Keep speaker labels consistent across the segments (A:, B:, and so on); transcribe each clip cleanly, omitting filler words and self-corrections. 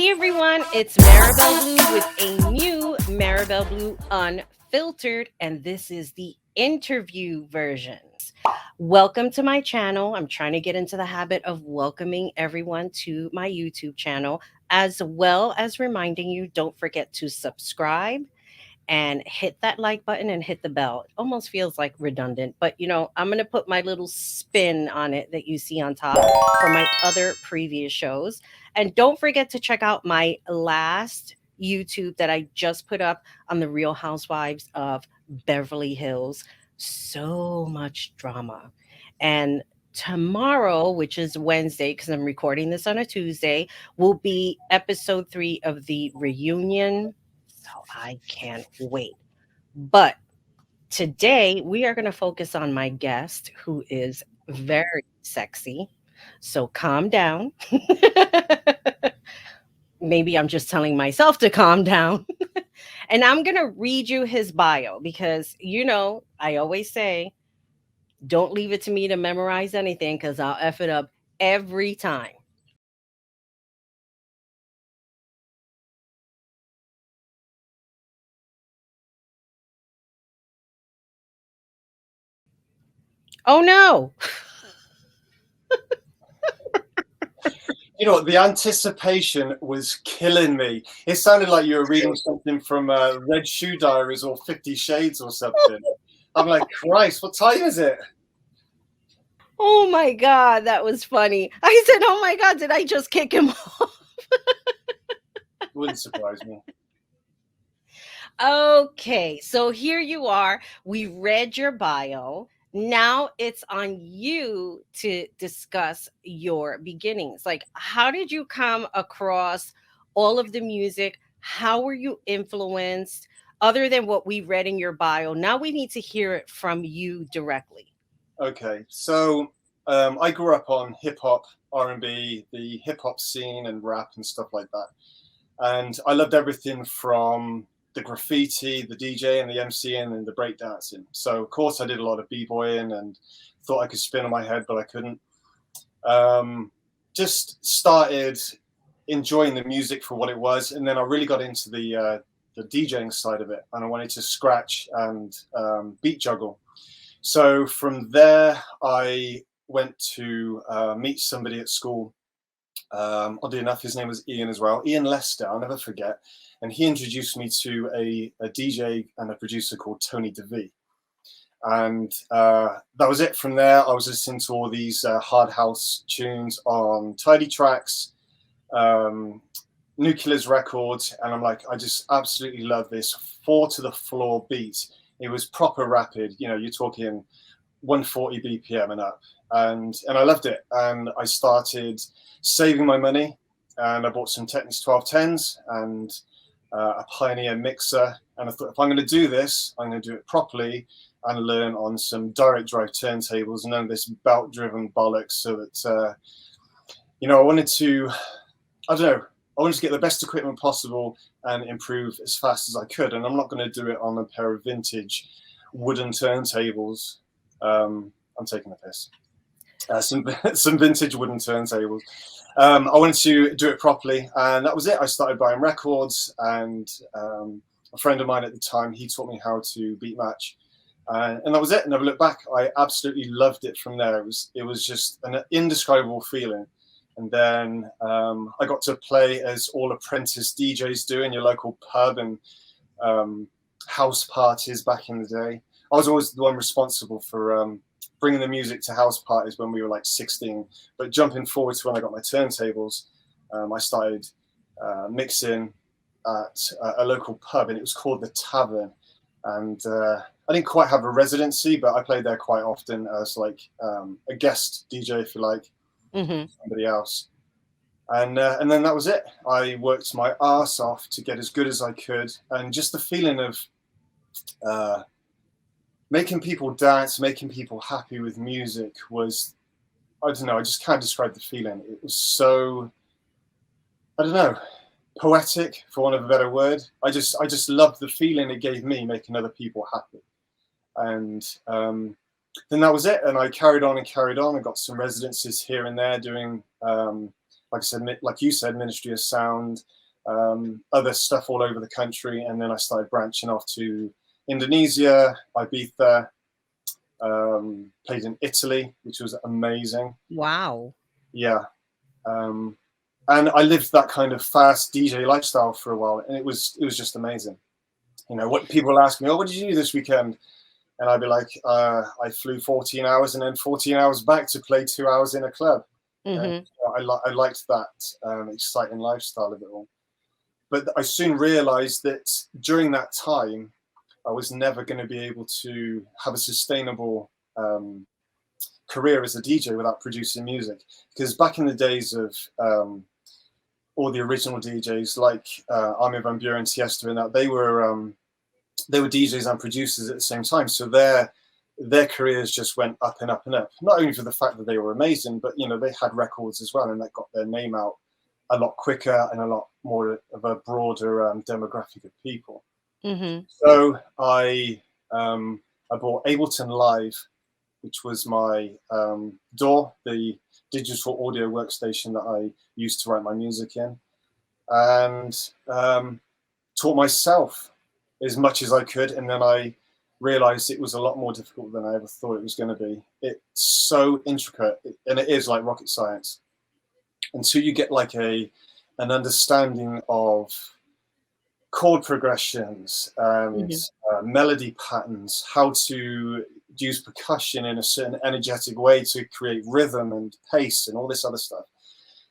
A: Hey everyone, it's Marabelle Blue with a new Marabelle Blue Unfiltered, and this is the interview versions. Welcome to my channel. I'm trying to get into the habit of welcoming everyone to my YouTube channel, as well as reminding you don't forget to subscribe and hit that like button and hit the bell. It almost feels like redundant, but I'm going to put my little spin on it that you see on top for my other previous shows. And don't forget to check out my last YouTube that I just put up on the Real Housewives of Beverly Hills. So much drama. And tomorrow, which is Wednesday, because I'm recording this on a Tuesday, will be episode 3 of the reunion. So I can't wait. But today we are going to focus on my guest who is very sexy. So calm down. Maybe I'm just telling myself to calm down. And I'm going to read you his bio because, I always say, don't leave it to me to memorize anything because I'll F it up every time. Oh no.
B: You know, the anticipation was killing me. It sounded like you were reading something from Red Shoe Diaries or 50 Shades or something. I'm like, Christ, what time is it?
A: Oh my God, that was funny. I said, oh my God, did I just kick him off?
B: Wouldn't surprise me.
A: Okay, so here you are. We read your bio. Now it's on you to discuss your beginnings. Like, how did you come across all of the music? How were you influenced? Other than what we read in your bio, now we need to hear it from you directly.
B: Okay, so I grew up on hip hop, R&B, the hip hop scene and rap and stuff like that. And I loved everything from the graffiti, the DJ and the MCing and the breakdancing. So of course I did a lot of b-boying and thought I could spin on my head, but I couldn't. Just started enjoying the music for what it was, and then I really got into the DJing side of it, and I wanted to scratch and beat juggle. So from there, I went to meet somebody at school. Oddly enough, his name was Ian as well, Ian Lester, I'll never forget. And he introduced me to a DJ and a producer called Tony DeVee. And that was it. From there, I was listening to all these hard house tunes on Tidy Tracks, Nuclear's records, and I'm like, I just absolutely love this 4 to the floor beat. It was proper rapid, you know, you're talking 140 BPM and up, and I loved it. And I started saving my money, and I bought some Technics 1210s and a Pioneer mixer. And I thought, if I'm going to do this, I'm going to do it properly and learn on some direct drive turntables and none of this belt driven bollocks. So that I wanted to, I don't know, I wanted to get the best equipment possible and improve as fast as I could. And I'm not going to do it on a pair of vintage wooden turntables. I'm taking a piss. Some vintage wooden turntables. I wanted to do it properly, and that was it. I started buying records, and a friend of mine at the time, he taught me how to beat match, and that was it. Never looked back. I absolutely loved it from there. It was just an indescribable feeling. And then I got to play as all apprentice DJs do in your local pub and house parties back in the day. I was always the one responsible for bringing the music to house parties when we were like 16. But jumping forward to when I got my turntables, I started mixing at a local pub, and it was called the Tavern. And I didn't quite have a residency, but I played there quite often as like a guest DJ, if you like.
A: Mm-hmm.
B: Somebody else, and then that was it. I worked my arse off to get as good as I could, and just the feeling of making people dance, making people happy with music was, I don't know, I just can't describe the feeling. It was so, I don't know, poetic, for want of a better word. I just loved the feeling it gave me making other people happy. And then that was it, and I carried on. I got some residencies here and there doing. I like I said, like you said, Ministry of Sound, other stuff all over the country, and then I started branching off to Indonesia, Ibiza, played in Italy, which was amazing.
A: Wow.
B: Yeah. And I lived that kind of fast DJ lifestyle for a while, and it was just amazing. You know, what people ask me, oh, what did you do this weekend? And I'd be like, I flew 14 hours and then 14 hours back to play 2 hours in a club. And I liked that exciting lifestyle of it all. But I soon realized that during that time, I was never going to be able to have a sustainable career as a DJ without producing music. Because back in the days of all the original DJs like Armin van Buuren, Tiesto, and that, they were DJs and producers at the same time. So their careers just went up and up and up. Not only for the fact that they were amazing, but you know, they had records as well, and that got their name out a lot quicker and a lot more of a broader demographic of people. So I bought Ableton Live, which was my DAW, the digital audio workstation that I used to write my music in, and taught myself as much as I could. And then I realized it was a lot more difficult than I ever thought it was going to be. It's so intricate, and it is like rocket science. Until you get like an understanding of chord progressions and melody patterns, how to use percussion in a certain energetic way to create rhythm and pace and all this other stuff.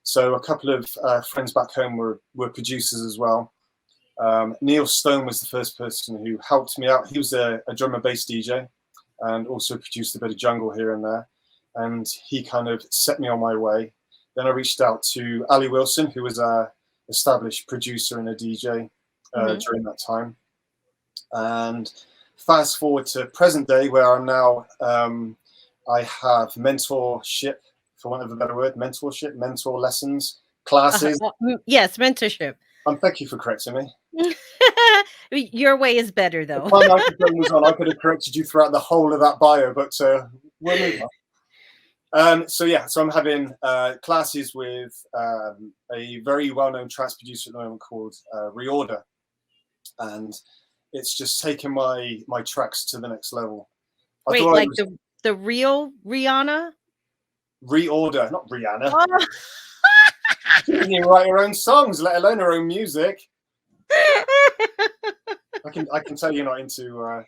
B: So a couple of friends back home were producers as well. Neil Stone was the first person who helped me out. He was a drum and bass DJ and also produced a bit of jungle here and there. And he kind of set me on my way. Then I reached out to Ali Wilson, who was an established producer and a DJ during that time. And fast forward to present day, where I'm now, I have mentorship, for want of a better word, mentor lessons, classes.
A: Yes, mentorship.
B: Thank you for correcting me.
A: Your way is better, though.
B: If my microphone was on, I could have corrected you throughout the whole of that bio, but we'll move on. So I'm having classes with a very well-known trance producer at the moment called Reorder, and it's just taken my tracks to the next level.
A: Wait, like the real Rihanna?
B: Reorder, not Rihanna. Oh. She doesn't even write her own songs, let alone her own music. I can tell you're not into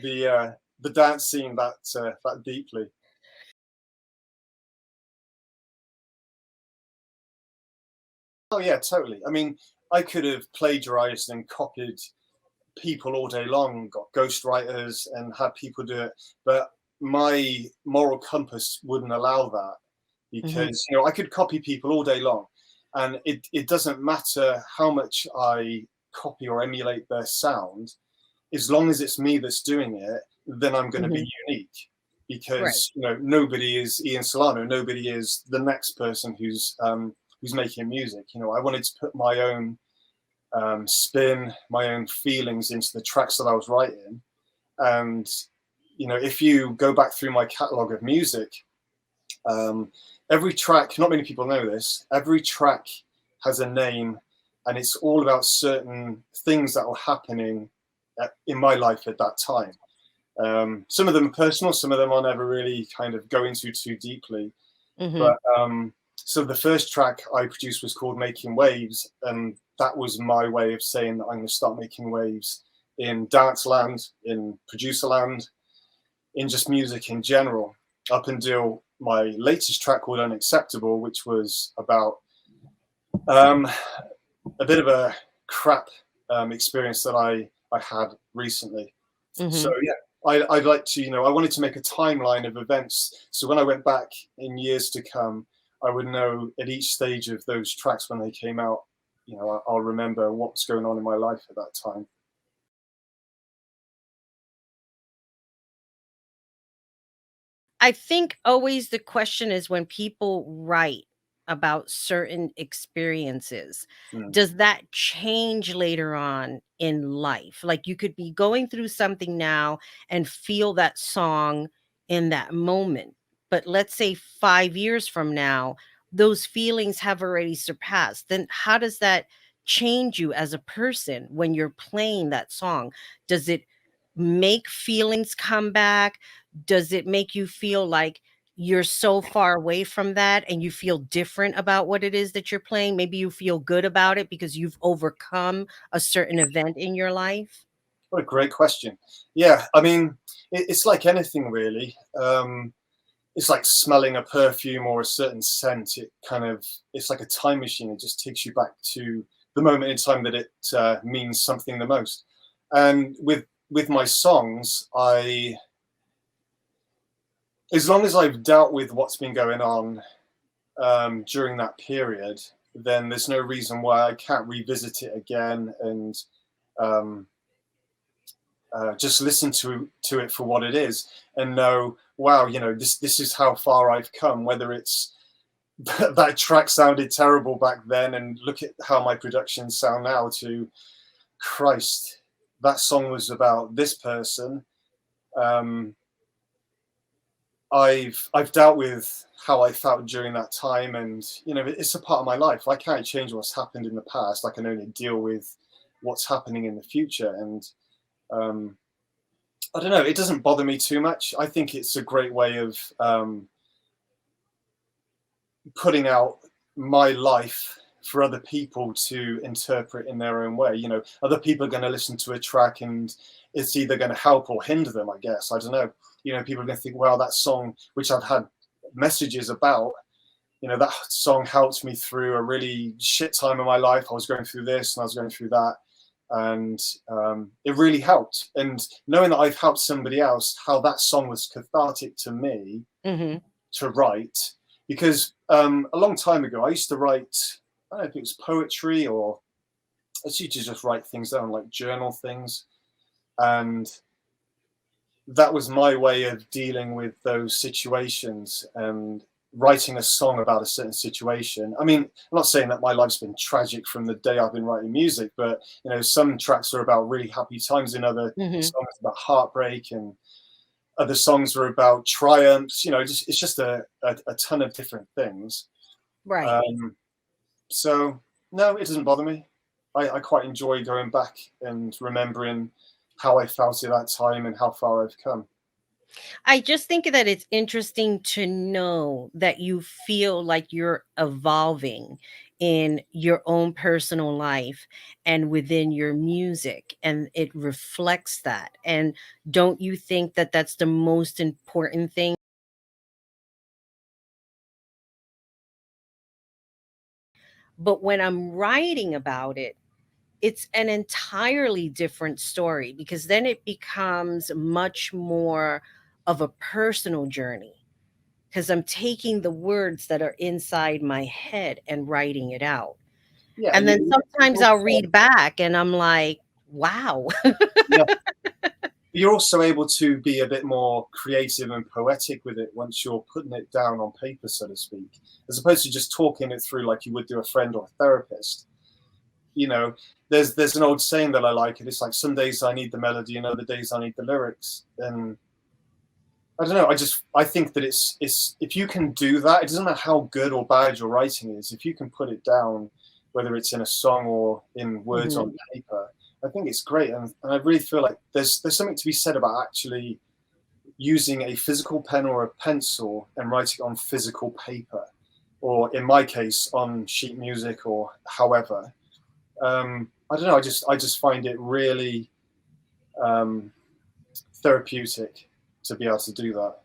B: the dance scene that deeply. Oh yeah, totally. I mean, I could have plagiarized and copied people all day long, got ghostwriters and had people do it, but my moral compass wouldn't allow that, because you know, I could copy people all day long, and it doesn't matter how much I copy or emulate their sound, as long as it's me that's doing it, then I'm going to be unique, because you know, nobody is Ian Solano, nobody is the next person who's making music. You know, I wanted to put my own spin, my own feelings into the tracks that I was writing. And you know, if you go back through my catalog of music, every track, not many people know this, every track has a name, and it's all about certain things that were happening in my life at that time. Some of them are personal, some of them I'll never really kind of go into too deeply. But so the first track I produced was called Making Waves, and that was my way of saying that I'm going to start making waves in dance land, in producer land, in just music in general, up until my latest track called Unacceptable, which was about a bit of a crap experience that I had recently. So yeah, I'd like to, you know, I wanted to make a timeline of events, so when I went back in years to come, I would know at each stage of those tracks when they came out, you know, I'll remember what was going on in my life at that time.
A: I think always the question is, when people write about certain experiences, does that change later on in life? Like, you could be going through something now and feel that song in that moment, but let's say 5 years from now, those feelings have already surpassed, then how does that change you as a person when you're playing that song? Does it make feelings come back? Does it make you feel like you're so far away from that and you feel different about what it is that you're playing? Maybe you feel good about it because you've overcome a certain event in your life?
B: What a great question. Yeah, I mean, it's like anything really. It's like smelling a perfume or a certain scent. It's like a time machine. It just takes you back to the moment in time that it means something the most. And with my songs, as long as I've dealt with what's been going on during that period, then there's no reason why I can't revisit it again and um, just listen to it for what it is and know, wow, this is how far I've come. Whether it's that track sounded terrible back then, and look at how my productions sound now. To Christ, that song was about this person. Um, I've dealt with how I felt during that time, and it's a part of my life. I can't change what's happened in the past. I can only deal with what's happening in the future, and um, I don't know. It doesn't bother me too much. I think it's a great way of putting out my life for other people to interpret in their own way. Other people are going to listen to a track and it's either going to help or hinder them, I guess. I don't know. People are going to think, well, that song, which I've had messages about, that song helped me through a really shit time in my life. I was going through this and I was going through that. And it really helped. And knowing that I've helped somebody else, how that song was cathartic to me to write. Because a long time ago, I used to write, I don't know if it was poetry or I used to just write things down, like journal things. And that was my way of dealing with those situations and writing a song about a certain situation. I mean, I'm not saying that my life's been tragic from the day I've been writing music, but some tracks are about really happy times, and other songs about heartbreak, and other songs are about triumphs. It's just a ton of different things.
A: Right.
B: So no, it doesn't bother me. I quite enjoy going back and remembering how I felt at that time and how far I've come.
A: I just think that it's interesting to know that you feel like you're evolving in your own personal life and within your music, and it reflects that. And don't you think that that's the most important thing? But when I'm writing about it, it's an entirely different story because then it becomes much more of a personal journey because I'm taking the words that are inside my head and writing it out.
B: Yeah,
A: And
B: and
A: then
B: you
A: sometimes I'll
B: also,
A: read back and I'm like, wow.
B: yeah, you're also able to be a bit more creative and poetic with it once you're putting it down on paper, so to speak, as opposed to just talking it through like you would do a friend or a therapist. You know, there's an old saying that I like, and it's like some days I need the melody and other days I need the lyrics. And I don't know, I think that it's if you can do that, it doesn't matter how good or bad your writing is, if you can put it down, whether it's in a song or in words on
A: Mhm.
B: paper, I think it's great. And I really feel like there's something to be said about actually using a physical pen or a pencil and writing on physical paper, or in my case on sheet music or however. I don't know. I just find it really um, therapeutic to be able to do that.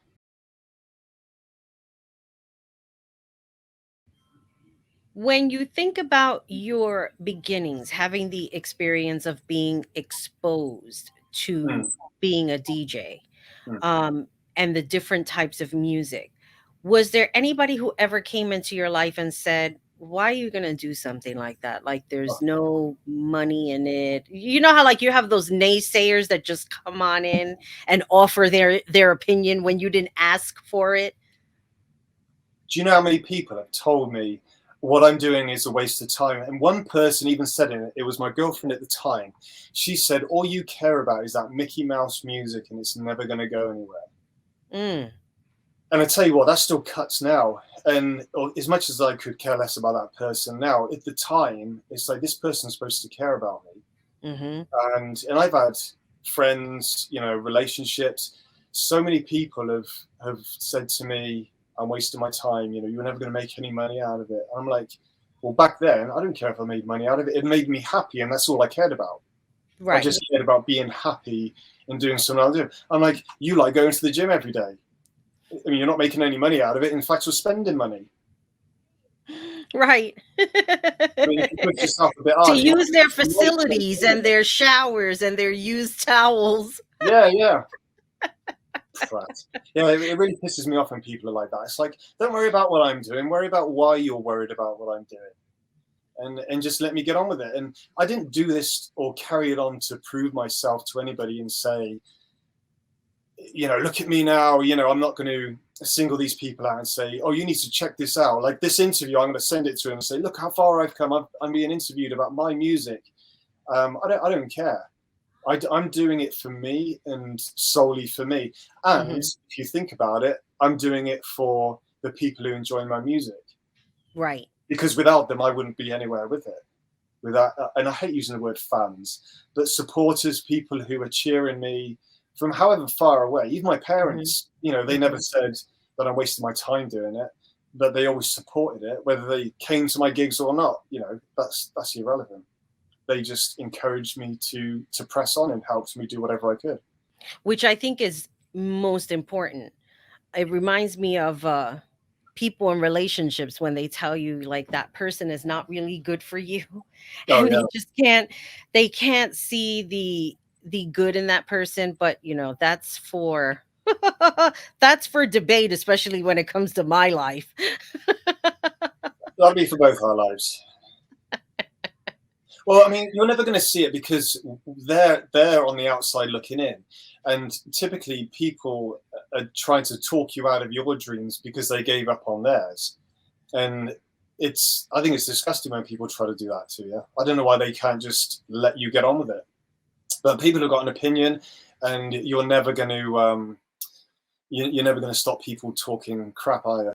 A: When you think about your beginnings, having the experience of being exposed to
B: Mm,
A: being a DJ,
B: mm.
A: um, and the different types of music, was there anybody who ever came into your life and said, why are you going to do something like that? Like, there's
B: Oh,
A: no money in it. You know how, like, you have those naysayers that just come on in and offer their opinion when you didn't ask for it?
B: do you know how many people have told me what I'm doing is a waste of time? And one person even said it was my girlfriend at the time. She said, all you care about is that Mickey Mouse music and it's never going to go anywhere.
A: Mm.
B: And I tell you what, that still cuts now. And as much as I could care less about that person now, at the time, it's like this person's supposed to care about me.
A: Mm-hmm.
B: And I've had friends, relationships. So many people have said to me, "I'm wasting my time. You're never going to make any money out of it." And I'm like, well, back then, I don't care if I made money out of it. It made me happy, and that's all I cared about. I
A: Right.
B: just cared about being happy and doing something I'll do. I'm like, you like going to the gym every day. I mean, you're not making any money out of it. In fact, you're spending money.
A: Right.
B: I mean, if you put yourself a bit
A: To
B: hard,
A: use their facilities and their showers and their used towels.
B: yeah, yeah. Prat. Yeah, it really pisses me off when people are like that. It's like, don't worry about what I'm doing. Worry about why you're worried about what I'm doing, and just let me get on with it. And I didn't do this or carry it on to prove myself to anybody and say, look at me now. I'm not going to single these people out and say, oh, you need to check this out. Like this interview, I'm going to send it to them and say, look how far I've come. I'm being interviewed about my music. I don't care. I'm doing it for me and solely for me. And if you think about it, I'm doing it for the people who enjoy my music.
A: Right.
B: Because without them, I wouldn't be anywhere with it. Without, and I hate using the word fans, but supporters, people who are cheering me from however far away. Even my parents, they never said that I'm wasting my time doing it, but they always supported it, whether they came to my gigs or not. That's irrelevant. They just encouraged me to press on and helped me do whatever I could.
A: Which I think is most important. It reminds me of people in relationships when they tell you like that person is not really good for you,
B: Oh
A: and
B: yeah,
A: they can't see the good in that person. But that's for that's for debate, especially when it comes to my life.
B: that'll be for both our lives. Well, I mean, you're never going to see it because they're on the outside looking in, and typically people are trying to talk you out of your dreams because they gave up on theirs, and I think it's disgusting when people try to do that to you. I don't know why they can't just let you get on with it. But people have got an opinion, and you're never going to you're never going to stop people talking crap either.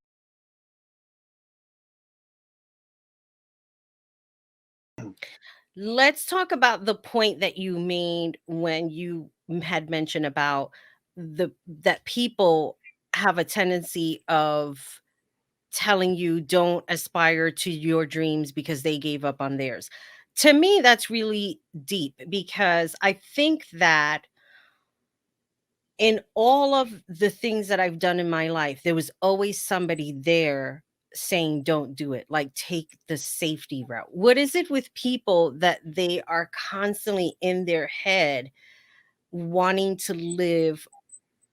A: Let's talk about the point that you made when you had mentioned about the that people have a tendency of telling you don't aspire to your dreams because they gave up on theirs. To me, that's really deep because I think that in all of the things that I've done in my life, there was always somebody there saying, don't do it, like take the safety route. What is it with people that they are constantly in their head wanting to live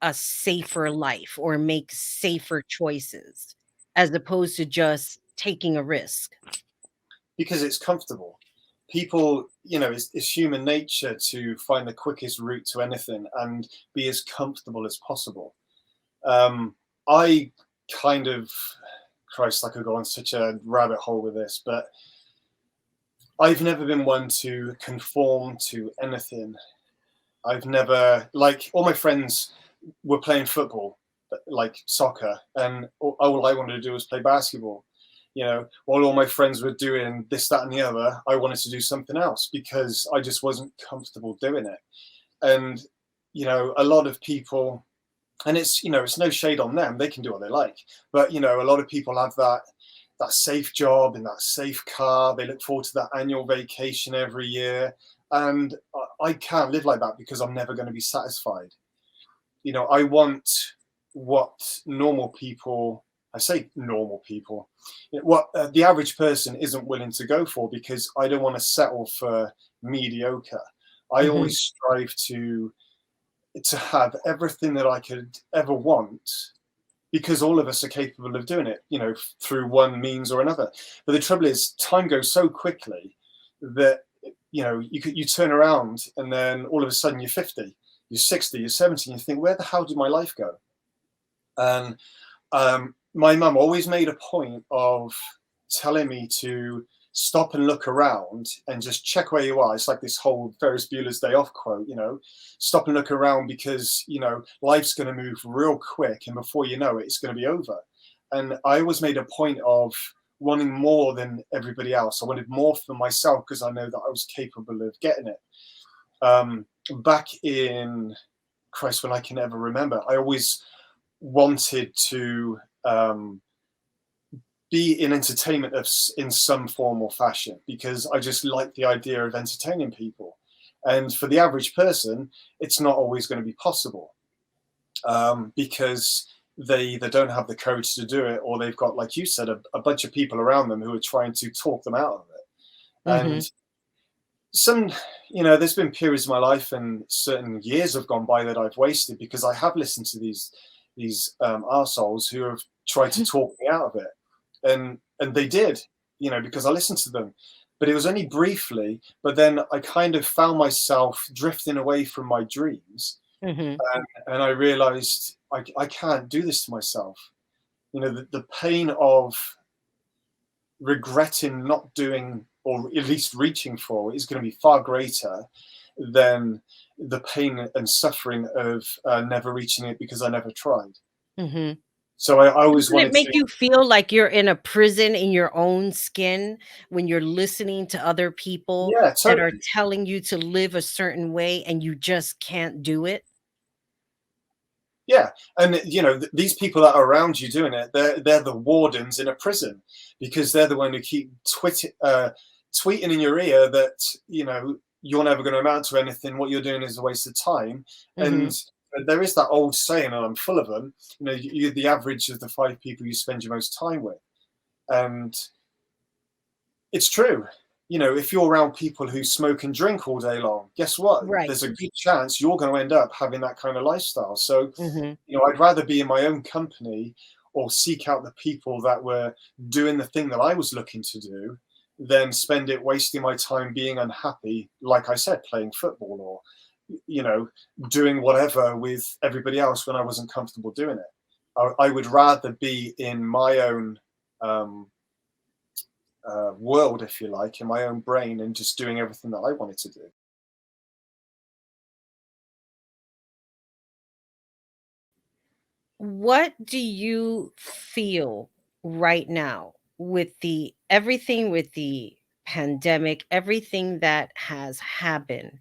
A: a safer life or make safer choices as opposed to just taking a risk?
B: Because it's comfortable. People, it's human nature to find the quickest route to anything and be as comfortable as possible. I kind of, Christ, I could go on such a rabbit hole with this, but I've never been one to conform to anything. I've never, like, all my friends were playing football, like soccer, and all I wanted to do was play basketball. While all my friends were doing this, that, and the other, I wanted to do something else because I just wasn't comfortable doing it. And, a lot of people, and it's no shade on them, they can do what they like. But, a lot of people have that safe job in that safe car. They look forward to that annual vacation every year. And I can't live like that because I'm never going to be satisfied. I want what normal people, I say normal people, what the average person isn't willing to go for, because I don't want to settle for mediocre. I
A: Mhm.
B: always strive to have everything that I could ever want, because all of us are capable of doing it, through one means or another. But the trouble is, time goes so quickly that you turn around and then all of a sudden you're 50, you're 60, you're 70, and you think, where the hell did my life go? And my mum always made a point of telling me to stop and look around and just check where you are. It's like this whole Ferris Bueller's Day Off quote, stop and look around because, life's going to move real quick. And before you know it, it's going to be over. And I always made a point of wanting more than everybody else. I wanted more for myself because I know that I was capable of getting it. Back in, Christ, when I can ever remember, I always wanted to be in entertainment in some form or fashion, because I just like the idea of entertaining people. And for the average person, it's not always going to be possible, because they either don't have the courage to do it, or they've got, like you said, a bunch of people around them who are trying to talk them out of it.
A: Mm-hmm.
B: And there's been periods of my life and certain years have gone by that I've wasted because I have listened to these arseholes who have tried to talk me out of it. And they did, because I listened to them, but it was only briefly. But then I kind of found myself drifting away from my dreams,
A: Mm-hmm.
B: and I realized I can't do this to myself. The pain of regretting not doing, or at least reaching for, is going to be far greater than the pain and suffering of never reaching it because I never tried.
A: Mm-hmm.
B: So I always
A: Doesn't it
B: wanted
A: make
B: to.
A: you feel like you're in a prison in your own skin when you're listening to other people
B: Yeah,
A: that are
B: totally.
A: telling you to live a certain way and you just can't do it?
B: Yeah, and these people that are around you doing it, they're the wardens in a prison, because they're the one who keep tweeting in your ear that you're never going to amount to anything. What you're doing is a waste of time. And
A: Mhm.
B: there is that old saying, and I'm full of them. You're the average of the 5 people you spend your most time with, and it's true. If you're around people who smoke and drink all day long, guess what?
A: Right.
B: There's a good chance you're going to end up having that kind of lifestyle. So,
A: Mhm.
B: I'd rather be in my own company or seek out the people that were doing the thing that I was looking to do than spend it wasting my time being unhappy, like I said, playing football or, doing whatever with everybody else when I wasn't comfortable doing it. I would rather be in my own world, if you like, in my own brain, and just doing everything that I wanted to do.
A: What do you feel right now with the everything with the pandemic, everything that has happened?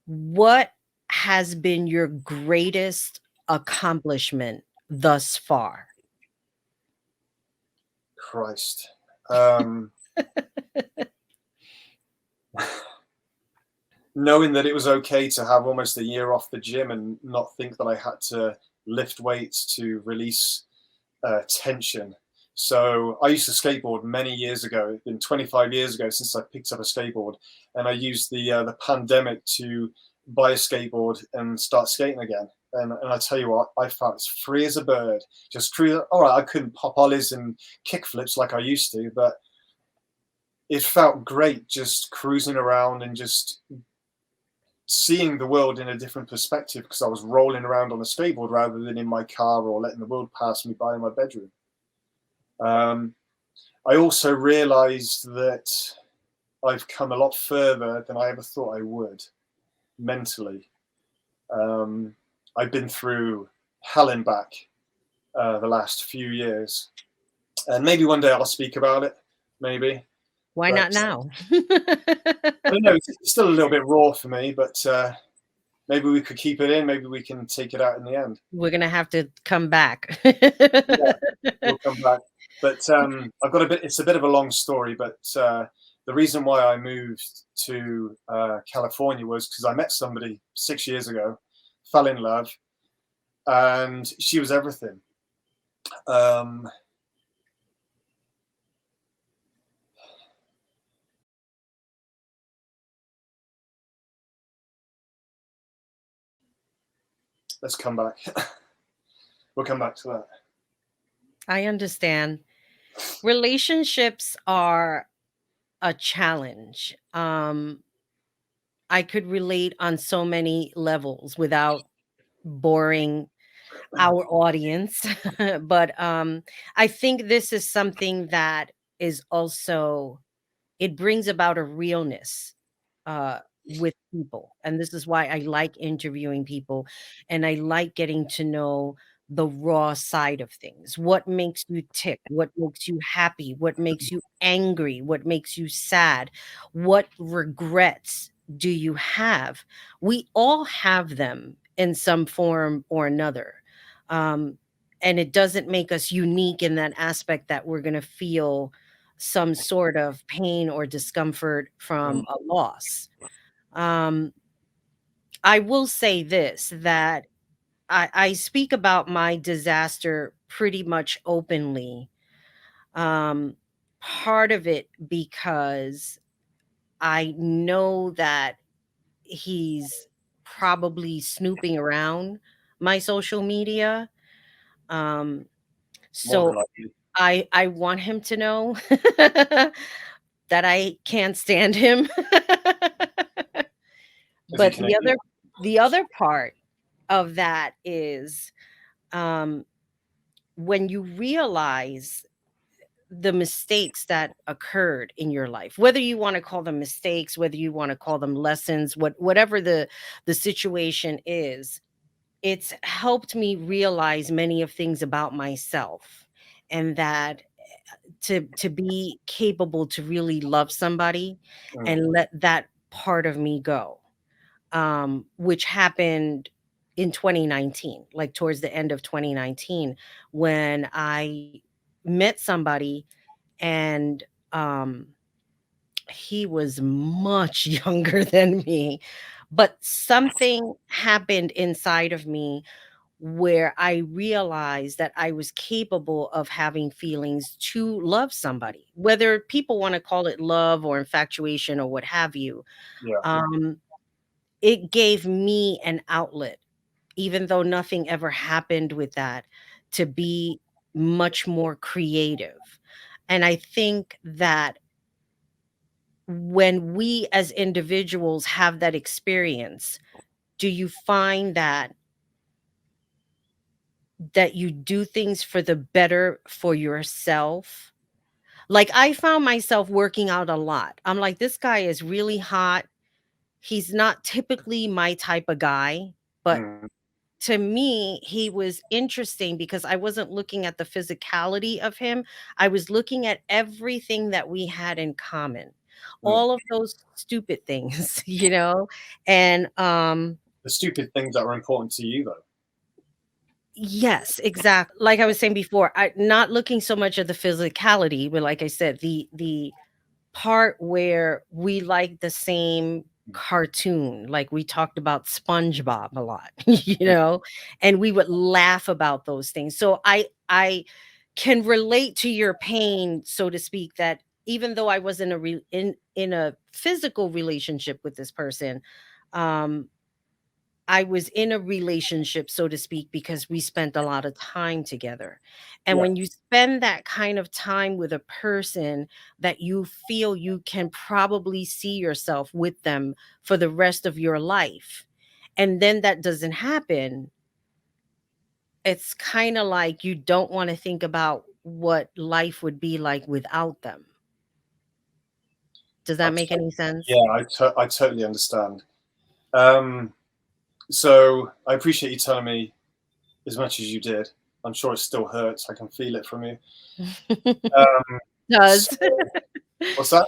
A: What has been your greatest accomplishment thus far?
B: Christ. Um, Knowing that it was okay to have almost a year off the gym and not think that I had to lift weights to release tension. So I used to skateboard many years ago. It's been 25 years ago since I picked up a skateboard, and I used the pandemic to buy a skateboard and start skating again. And I tell you what, I felt as free as a bird. Just cruise. All right, I couldn't pop ollies and kick flips like I used to, but it felt great just cruising around and just seeing the world in a different perspective, because I was rolling around on a skateboard rather than in my car or letting the world pass me by in my bedroom. Um, I also realized that I've come a lot further than I ever thought I would mentally. I've been through hell and back the last few years, and maybe one day I'll speak about it, maybe.
A: Why not
B: But
A: now?
B: I don't know, it's still a little bit raw for me, but maybe we could keep it in. Maybe we can take it out in the end.
A: We're gonna have to come back.
B: Yeah, we'll come back. But I've got a bit. It's a bit of a long story, but the reason why I moved to California was because I met somebody 6 years ago, fell in love, and she was everything. Um, let's come back. We'll come back to that.
A: I understand. Relationships are a challenge. I could relate on so many levels without boring our audience. But I think this is something that is also it brings about a realness uh, with people. And this is why I like interviewing people, and I like getting to know the raw side of things. What makes you tick? What makes you happy? What makes you angry? What makes you sad? What regrets do you have? We all have them in some form or another. Um, and it doesn't make us unique in that aspect that we're going to feel some sort of pain or discomfort
B: Mm.
A: from a loss. Um, I will say this, that I speak about my disaster pretty much openly. Um, Part of it because I know that he's probably snooping around my social media. Um,
B: More than
A: so
B: likely.
A: I want him to know that I can't stand him.
B: Is he
A: But
B: Canadian?
A: the other part of that is, um, when you realize the mistakes that occurred in your life, whether you want to call them mistakes, whether you want to call them lessons, whatever the situation is, it's helped me realize many of things about myself, and that to be capable to really love somebody
B: Mm.
A: and let that part of me go, which happened in 2019, like towards the end of 2019, when I met somebody, and um, he was much younger than me. But something happened inside of me where I realized that I was capable of having feelings to love somebody, whether people want to call it love or infatuation or what have you.
B: Yeah.
A: Um, it gave me an outlet, even though nothing ever happened with that, to be much more creative. And I think that when we as individuals have that experience, do you find that you do things for the better for yourself? Like, I found myself working out a lot. I'm like, this guy is really hot. He's not typically my type of guy, but
B: Mm.
A: to me, he was interesting because I wasn't looking at the physicality of him. I was looking at everything that we had in common.
B: Mm.
A: All of those stupid things, you know? And
B: The stupid things that are important to you, though.
A: yes, exactly. Like I was saying before, I not looking so much at the physicality, but like I said, the part where we like the same cartoon, like we talked about SpongeBob a lot, you
B: Mm.
A: know, and we would laugh about those things. So I can relate to your pain, so to speak, that even though I was in in a physical relationship with this person, um, I was in a relationship, so to speak, because we spent a lot of time together. And
B: Yeah.
A: when you spend that kind of time with a person that you feel you can probably see yourself with them for the rest of your life, and then that doesn't happen, it's kind of like you don't want to think about what life would be like without them. Does
B: I
A: that make
B: to-
A: any sense?
B: yeah, I totally understand. Um, so I appreciate you telling me as much as you did. I'm sure it still hurts. I can feel it from you. Um, so,
A: Does.
B: what's that?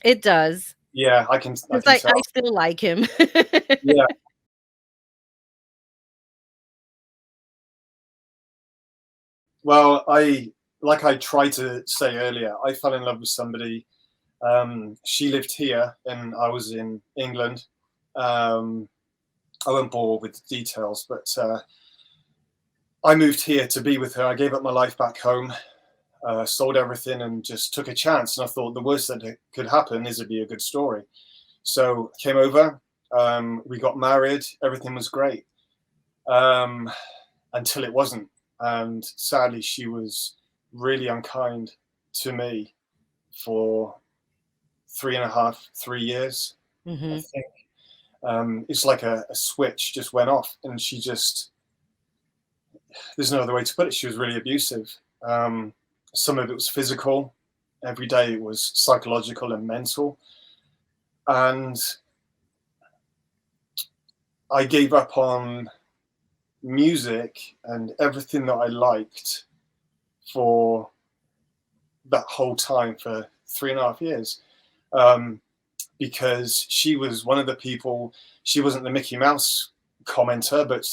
A: It does.
B: Yeah, I
A: Because
B: can
A: I
B: tell.
A: still like him.
B: Yeah. Well, like I tried to say earlier, I fell in love with somebody. She lived here, and I was in England. Um, I won't bore with the details, but I moved here to be with her. I gave up my life back home, sold everything, and just took a chance. And I thought the worst that could happen is it'd be a good story. So I came over. We got married. Everything was great until it wasn't. And sadly, she was really unkind to me for 3.5, 3 years. I
A: Mhm.
B: think it's like a switch just went off, and she just, there's no other way to put it. She was really abusive. Some of it was physical. every day was psychological and mental. And I gave up on music and everything that I liked for that whole time, for 3.5 years. Um, because she was one of the people, she wasn't the Mickey Mouse commenter, but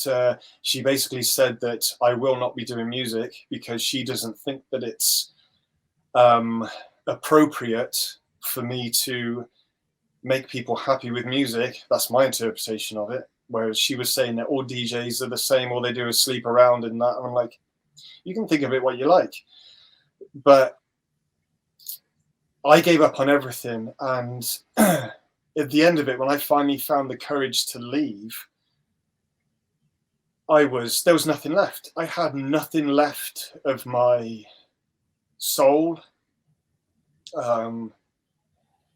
B: she basically said that I will not be doing music because she doesn't think that it's appropriate for me to make people happy with music. That's my interpretation of it. Whereas she was saying that all DJs are the same, all they do is sleep around and that. And I'm like, you can think of it what you like. But I gave up on everything. And at the end of it, when I finally found the courage to leave, there was nothing left. I had nothing left of my soul.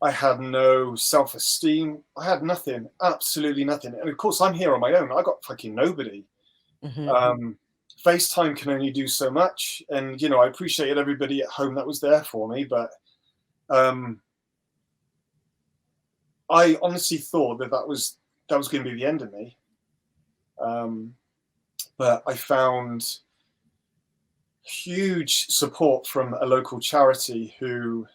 B: I had no self-esteem. I had nothing, absolutely nothing. And of course, I'm here on my own. I got fucking nobody.
A: Mm-hmm.
B: FaceTime can only do so much. And, you know, I appreciated everybody at home that was there for me. But I honestly thought that was going to be the end of me. But I found huge support from a local charity who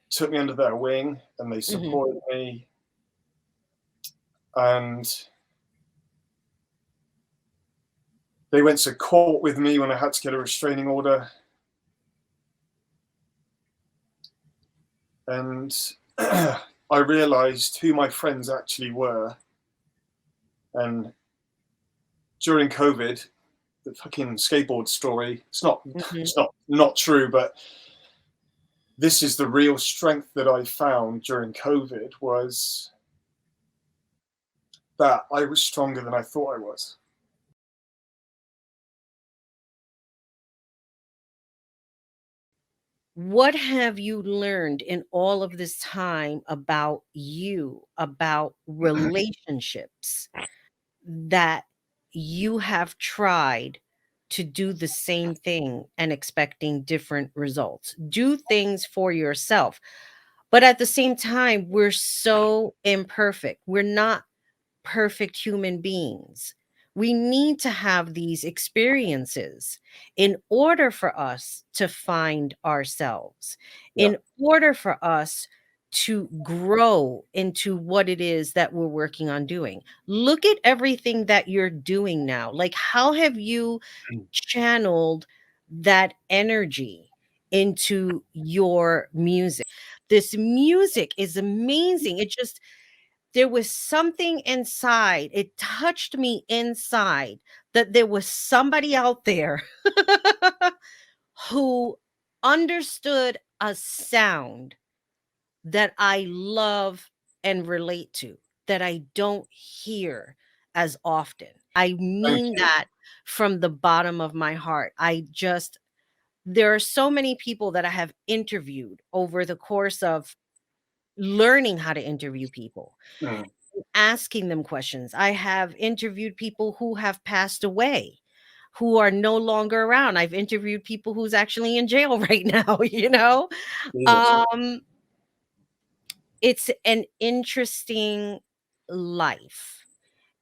B: took me under their wing and they
A: Mm-hmm.
B: supported me. And they went to court with me when I had to get a restraining order. And I realized who my friends actually were. And during COVID, the fucking skateboard story, it's
A: Mm-hmm.
B: not true, but this is the real strength that I found during COVID, was that I was stronger than I thought I was.
A: What have you learned in all of this time about you, about relationships, that you have tried to do the same thing and expecting different results? Do things for yourself. But at the same time, we're so imperfect. We're not perfect human beings. We need to have these experiences in order for us to find ourselves,
B: Yeah.
A: in order for us to grow into what it is that we're working on doing. Look at everything that you're doing now. Like, how have you channeled that energy into your music? This music is amazing. It just, there was something inside. It touched me inside that there was somebody out there who understood a sound that I love and relate to, that I don't hear as often. I
B: Thank
A: mean
B: you.
A: that from the bottom of my heart. There are so many people that I have interviewed over the course of learning how to interview people,
B: Mm.
A: asking them questions. I have interviewed people who have passed away, who are no longer around. I've interviewed people who's actually in jail right now, you know?
B: Jesus.
A: Um, it's an interesting life.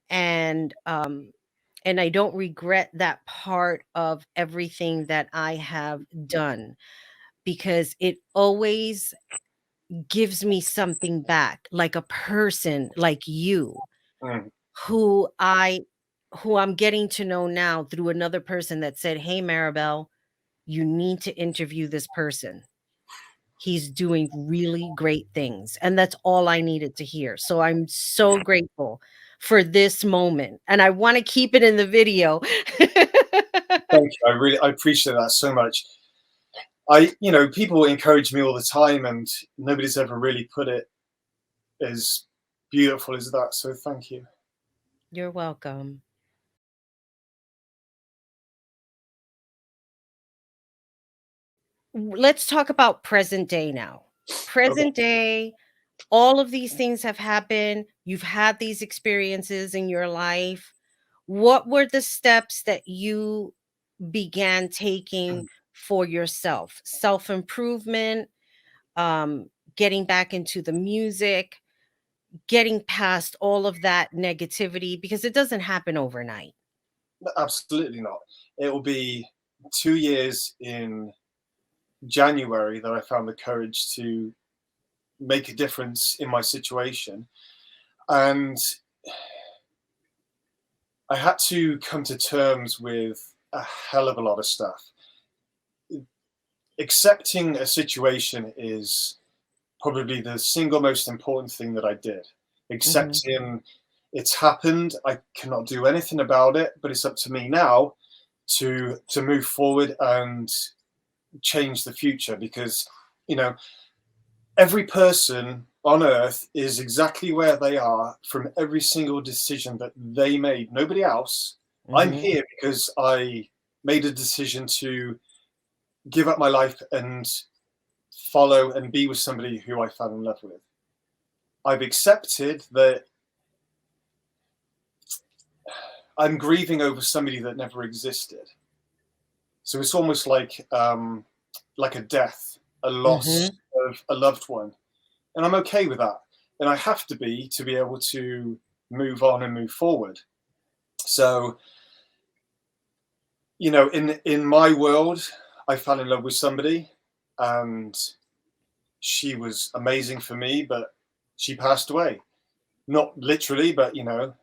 A: And I don't regret that part of everything that I have done, because it always gives me something back, like a person like you,
B: Mm.
A: who I who I'm getting to know now through another person that said, "Hey Marabelle, you need to interview this person. He's doing really great things." And that's all I needed to hear. So I'm so grateful for this moment, and I want to keep it in the video.
B: Thank you. I appreciate that so much. People encourage me all the time, and nobody's ever really put it as beautiful as that. So thank you.
A: You're welcome. Let's talk about present day now.
B: Okay.
A: Present day, all of these things have happened. You've had these experiences in your life. What were the steps that you began taking for yourself? Self improvement, getting back into the music, getting past all of that negativity, because it doesn't happen overnight.
B: Absolutely not. It will be 2 years in January that I found the courage to make a difference in my situation. And I had to come to terms with a hell of a lot of stuff. Accepting a situation is probably the single most important thing that I did.
A: Hmm.
B: Accepting it's happened, I cannot do anything about it, but it's up to me now to move forward and change the future, because you know every person on earth is exactly where they are from every single decision that they made. Nobody else. I'm
A: Hmm.
B: here because I made a decision to give up my life and follow and be with somebody who I fell in love with. I've accepted that I'm grieving over somebody that never existed. So it's almost like a death, a loss
A: Hmm.
B: of a loved one, and I'm okay with that. And I have to be able to move on and move forward. So in my world, I fell in love with somebody, and she was amazing for me, but she passed away. Not literally, but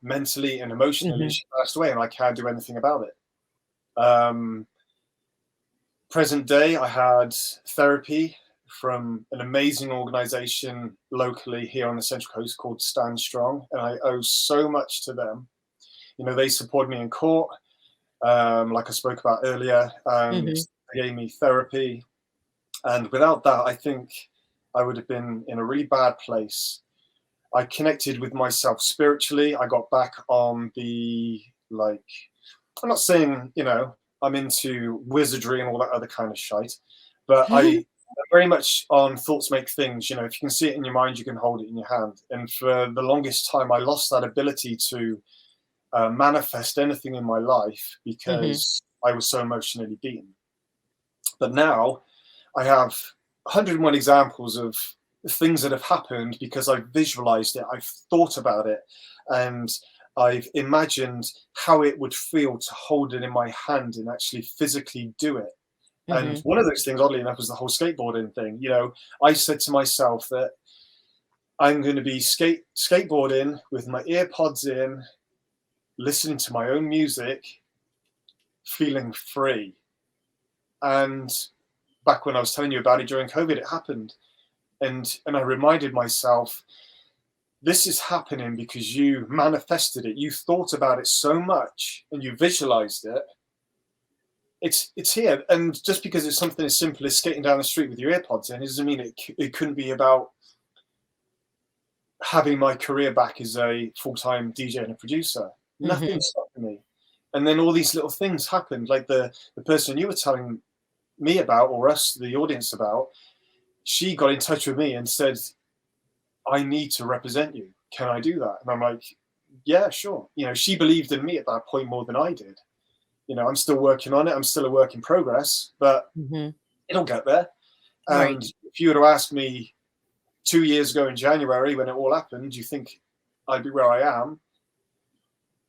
B: mentally and emotionally,
A: Hmm.
B: she passed away, and I can't do anything about it. Present day, I had therapy from an amazing organization locally here on the Central Coast called Stand Strong, and I owe so much to them. They supported me in court, like I spoke about earlier, and
A: Hmm.
B: they gave me therapy. And without that, I think I would have been in a really bad place. I connected with myself spiritually. I got back on the, like, I'm not saying, I'm into wizardry and all that other kind of shite, but I'm very much on thoughts make things. If you can see it in your mind, you can hold it in your hand. And for the longest time, I lost that ability to manifest anything in my life
A: Hmm.
B: because I was so emotionally beaten. But now I have 101 examples of things that have happened because I've visualized it, I've thought about it, and I've imagined how it would feel to hold it in my hand and actually physically do it. And
A: Hmm.
B: one of those things, oddly enough, was the whole skateboarding thing. I said to myself that I'm going to be skateboarding with my earpods in, listening to my own music, feeling free. And back when I was telling you about it during COVID, it happened. And I reminded myself, this is happening because you manifested it. You thought about it so much and you visualized it. It's here. And just because it's something as simple as skating down the street with your earpods in, it doesn't mean it couldn't be about having my career back as a full-time DJ and a producer. Nothing
A: Hmm.
B: stopped me. And then all these little things happened, like the person you were telling me about, or us, the audience about, she got in touch with me and said, I need to represent you. Can I do that? And I'm like, yeah, sure. She believed in me at that point more than I did. I'm still working on it. I'm still a work in progress, but
A: Hmm.
B: it'll get there.
A: Right.
B: And if you were to ask me 2 years ago in January when it all happened, do you think I'd be where I am?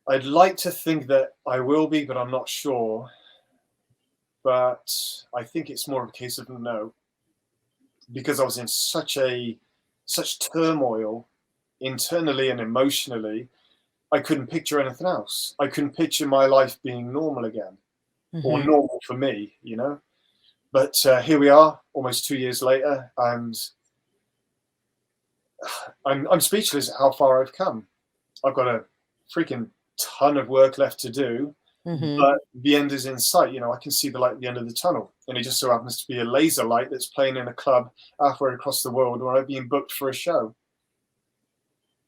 B: I'd like to think that I will be, but I'm not sure. But I think it's more of a case of no, because I was in such turmoil internally and emotionally. I couldn't picture anything else. I couldn't picture my life being normal again, or
A: Hmm.
B: normal for me. But here we are, almost 2 years later, and I'm speechless at how far I've come. I've got a freaking ton of work left to do,
A: Hmm.
B: but the end is in sight. I can see the light at the end of the tunnel, and it just so happens to be a laser light that's playing in a club halfway across the world where I'm being booked for a show.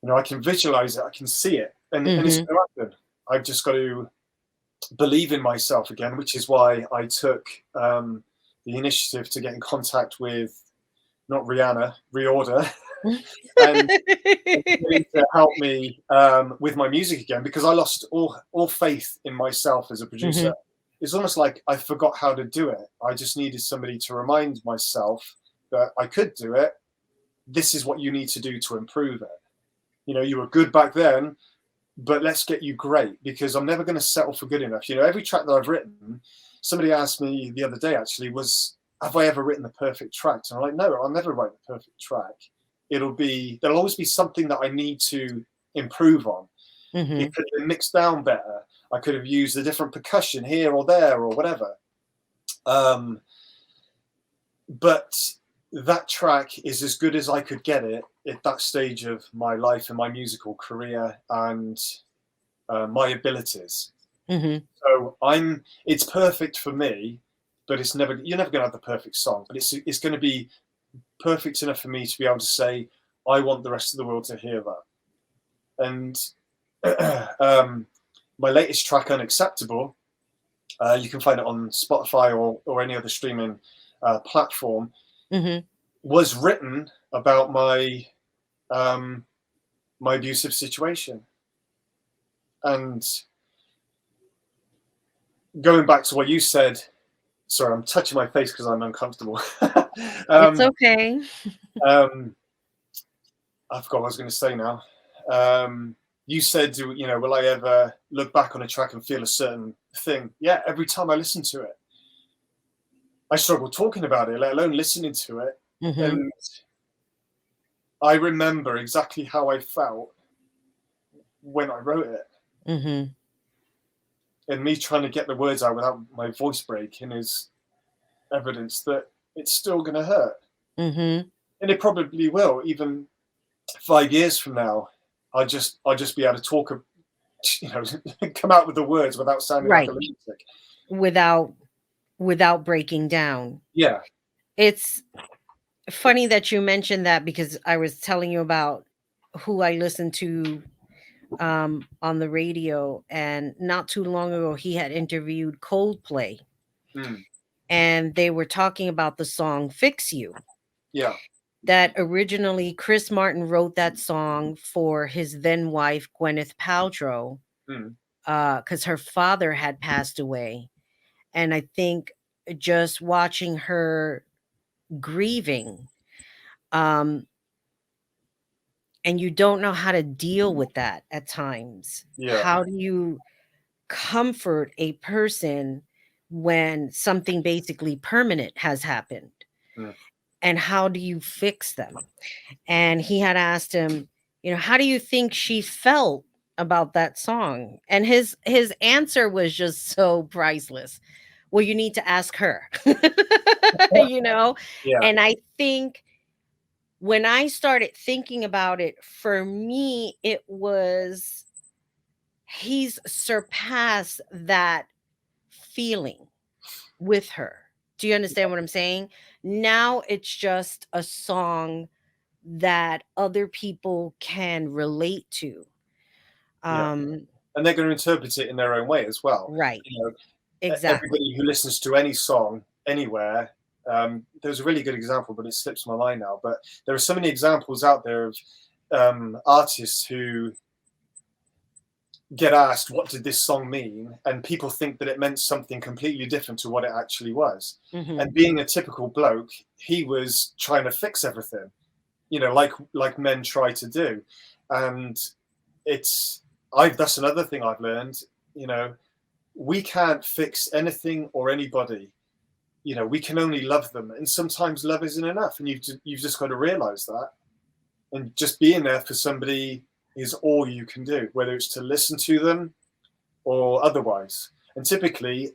B: I can visualize it, I can see it, and it's
A: Hmm.
B: going to happen. I've just got to believe in myself again, which is why I took the initiative to get in contact with not Rihanna, Reorder, and to help me with my music again, because I lost all faith in myself as a producer.
A: Hmm.
B: It's almost like I forgot how to do it. I just needed somebody to remind myself that I could do it. This is what you need to do to improve it. You were good back then, but let's get you great, because I'm never going to settle for good enough. Every track that I've written, somebody asked me the other day, actually, have I ever written the perfect track? And I'm like, no, I'll never write the perfect track. There'll always be something that I need to improve on.
A: Mm-hmm.
B: It could have been mixed down better. I could have used a different percussion here or there or whatever. But that track is as good as I could get it at that stage of my life and my musical career and my abilities.
A: Mm-hmm.
B: So it's perfect for me, but you're never going to have the perfect song, but it's going to be perfect enough for me to be able to say, I want the rest of the world to hear that. And my latest track, Unacceptable, you can find it on Spotify or any other streaming platform,
A: Mm-hmm.
B: was written about my abusive situation. And going back to what you said, sorry, I'm touching my face because I'm uncomfortable.
A: It's
B: um,
A: okay.
B: um, I forgot what I was going to say now. You said, will I ever look back on a track and feel a certain thing? Yeah, every time I listen to it. I struggle talking about it, let alone listening to it.
A: Mm-hmm.
B: And I remember exactly how I felt when I wrote it.
A: Mm-hmm.
B: And me trying to get the words out without my voice breaking is evidence that it's still going to hurt.
A: Mm-hmm.
B: And it probably will, even 5 years from now. I'll just be able to talk, come out with the words without sounding like a
A: Right.
B: lunatic.
A: Without breaking down.
B: Yeah.
A: It's funny that you mentioned that, because I was telling you about who I listened to on the radio, and not too long ago he had interviewed Coldplay,
B: Mm.
A: and they were talking about the song Fix You.
B: Yeah.
A: That originally Chris Martin wrote that song for his then wife Gwyneth Paltrow,
B: Mm.
A: because her father had passed away. And I think just watching her grieving, um, and you don't know how to deal with that at times.
B: Yeah.
A: How do you comfort a person when something basically permanent has happened?
B: Mm.
A: And how do you fix them? And he had asked him, how do you think she felt about that song? And his answer was just so priceless. Well, you need to ask her. you know
B: Yeah.
A: and I think when I started thinking about it, for me it was, he's surpassed that feeling with her. Do you understand what I'm saying? Now it's just a song that other people can relate to.
B: Yeah.
A: Um,
B: And they're going to interpret it in their own way as well.
A: right. Exactly.
B: Everybody who listens to any song anywhere, there's a really good example, but it slips my mind now. But there are so many examples out there of artists who get asked, what did this song mean? And people think that it meant something completely different to what it actually was.
A: Hmm.
B: And being a typical bloke, he was trying to fix everything, like men try to do. And that's another thing I've learned, we can't fix anything or anybody. We can only love them. And sometimes love isn't enough. And you've just got to realize that. And just being there for somebody is all you can do, whether it's to listen to them or otherwise. And typically,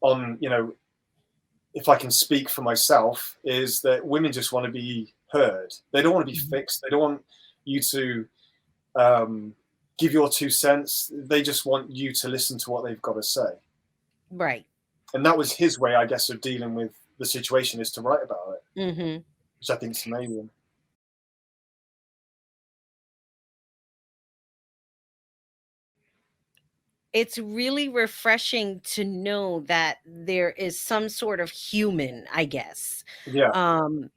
B: if I can speak for myself, is that women just want to be heard. They don't want to be
A: Hmm.
B: fixed. They don't want you to give your 2 cents. They just want you to listen to what they've got to say.
A: Right.
B: And that was his way, I guess, of dealing with the situation, is to write about it,
A: Hmm.
B: which I think is amazing.
A: It's really refreshing to know that there is some sort of human, I guess,
B: Yeah.
A: um,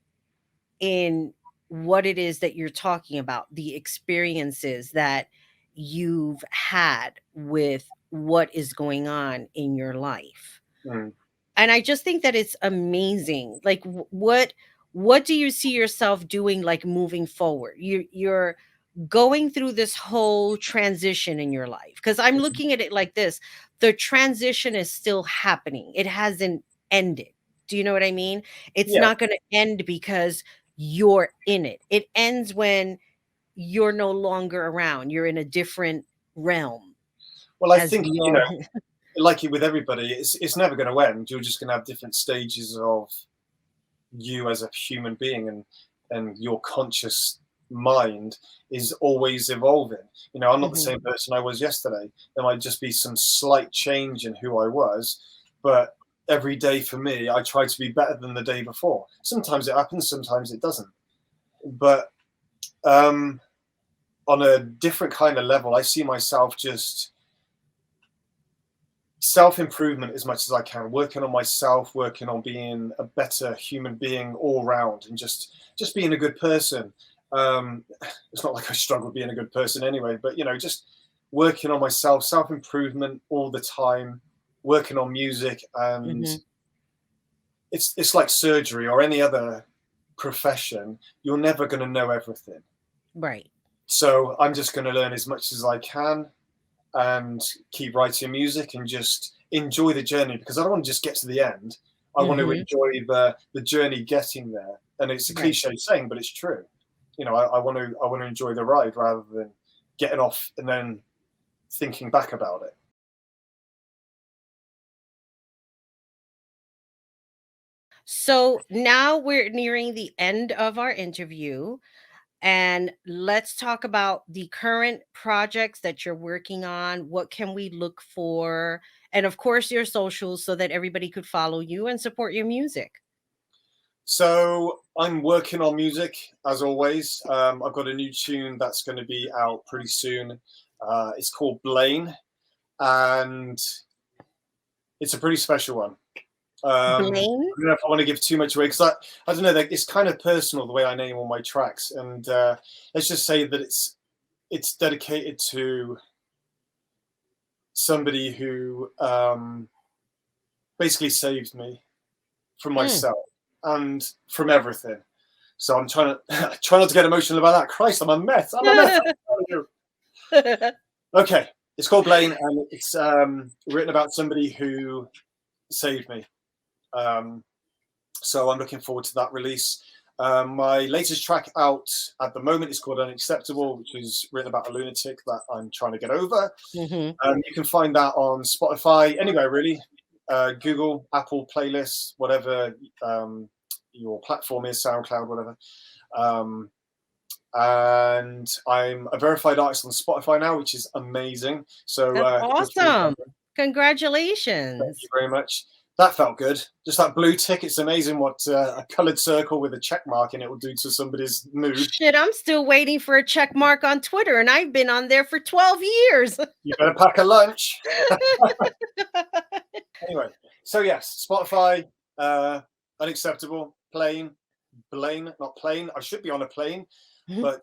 A: in what it is that you're talking about, the experiences that you've had with what is going on in your life.
B: Mm.
A: And I just think that it's amazing. Like, what what do you see yourself doing, like moving forward? You're going through this whole transition in your life, because I'm looking at it like this: the transition is still happening, it hasn't ended. Do you know what I mean? It's
B: Yeah.
A: not going to end because you're in it. It ends when you're no longer around, you're in a different realm,
B: Well, I
A: as
B: think,
A: we
B: you
A: all.
B: know, like it with everybody, it's never going to end. You're just going to have different stages of you as a human being, and your conscious mind is always evolving. You know, I'm not the
A: Mhm,
B: same person I was yesterday. There might just be some slight change in who I was, but every day for me, I try to be better than the day before. Sometimes it happens, sometimes it doesn't. But um, on a different kind of level, I see myself just self-improvement as much as I can, working on myself, working on being a better human being all round, and just being a good person. It's not like I struggle being a good person anyway, but you know, just working on myself, self-improvement all the time, working on music. And
A: mhm,
B: it's like surgery or any other profession. You're never going to know everything,
A: right.
B: so I'm just going to learn as much as I can and keep writing music and just enjoy the journey, because I don't want to just get to the end. I want to
A: Mhm,
B: enjoy the journey getting there. And it's a
A: right.
B: cliche saying, but it's true. You know, I want to enjoy the ride rather than getting off and then thinking back about it.
A: So now we're nearing the end of our interview. And let's talk about the current projects that you're working on. What can we look for? And of course, your socials, so that everybody could follow you and support your music.
B: So I'm working on music as always. I've got a new tune that's going to be out pretty soon. It's called Blaine, and it's a pretty special one.
A: Blaine?
B: I don't know if I want to give too much away, because I don't know. Like, it's kind of personal the way I name all my tracks, and let's just say that it's dedicated to somebody who basically saved me from
A: Mm.
B: myself and from everything. So I'm trying to try not to get emotional about that. Christ, I'm a mess. I'm a mess. Okay, it's called Blaine, and it's written about somebody who saved me. Um, So I'm looking forward to that release. My latest track out at the moment is called Unacceptable, which is written about a lunatic that I'm trying to get over.
A: Mhm.
B: You can find that on Spotify, anywhere really, Google, Apple playlists, whatever your platform is, SoundCloud, whatever. Um, and I'm a verified artist on Spotify now, which is amazing. So
A: That's
B: go follow
A: awesome.
B: that. Thank you
A: Congratulations.
B: very much. That felt good. Just that blue tick. It's amazing what a coloured circle with a check mark in it will do to somebody's mood.
A: Shit, I'm still waiting for a check mark on Twitter, and I've been on there for 12 years.
B: You better pack a lunch. Anyway, so yes, Spotify, uh, unacceptable, plane, Blaine, not plane. I should be on a plane, but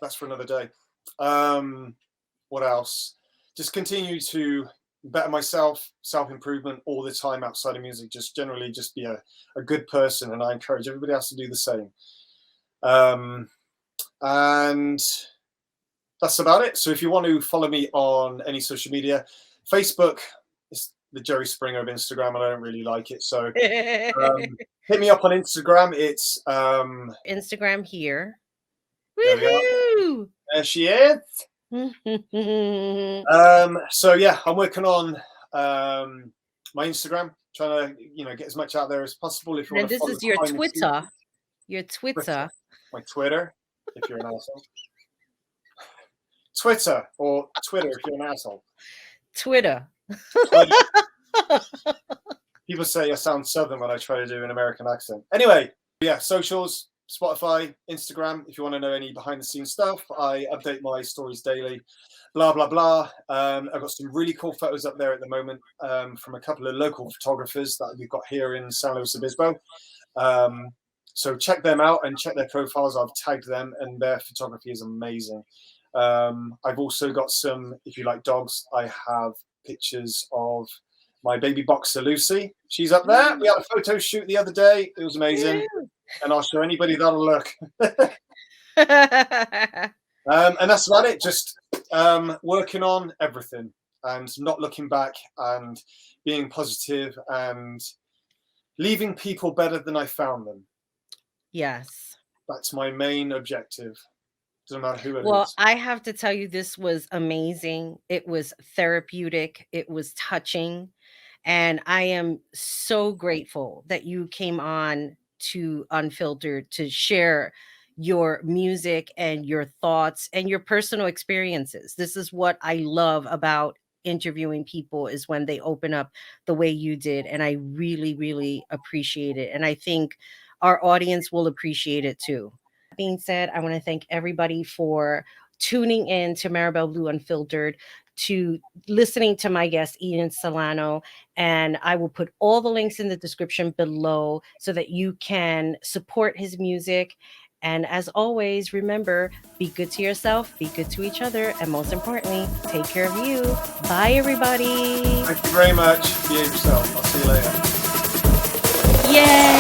B: that's for another day. What else? Just continue to better myself, self-improvement all the time outside of music. Just generally just be a good person, and I encourage everybody else to do the same. Um, and that's about it. So if you want to follow me on any social media, Facebook is the Jerry Springer of Instagram, and I don't really like it. So hit me up on Instagram. It's
A: Instagram here.
B: there we are.
A: Woohoo!
B: There she is. So yeah, I'm working on my Instagram, trying to get as much out there as possible. If you
A: Then
B: want to
A: this
B: follow
A: is your
B: behind the scenes,
A: Twitter. Your
B: Twitter,
A: Twitter.
B: my Twitter, if you're an asshole. Twitter or Twitter if you're an asshole.
A: Twitter.
B: Twitter. People say I sound southern when I try to do an American accent. Anyway, yeah, socials, Spotify, Instagram. If you want to know any behind the scenes stuff, I update my stories daily. Blah blah blah. I've got some really cool photos up there at the moment from a couple of local photographers that we've got here in San Luis Obispo. So check them out and check their profiles. I've tagged them, and their photography is amazing. I've also got some, if you like dogs, I have pictures of my baby boxer Lucy. She's up there. We had a photo shoot the other day. It was amazing. And I'll show anybody that'll look. And that's about it. Just working on everything and not looking back and being positive and leaving people better than I found them.
A: Yes.
B: That's my main objective. Doesn't matter who it
A: Well,
B: is.
A: I have to tell you, this was amazing. It was therapeutic. It was touching. And I am so grateful that you came on to Unfiltered to share your music and your thoughts and your personal experiences. This is what I love about interviewing people, is when they open up the way you did. And I really, really appreciate it. And I think our audience will appreciate it too. That being said, I want to thank everybody for tuning in to Marabelle Blue Unfiltered, to listening to my guest, Ian Solano. And I will put all the links in the description below so that you can support his music. And as always, remember, be good to yourself, be good to each other, and most importantly, take care of you. Bye, everybody.
B: Thank you very much. Behave yourself. I'll see you later.
A: Yay!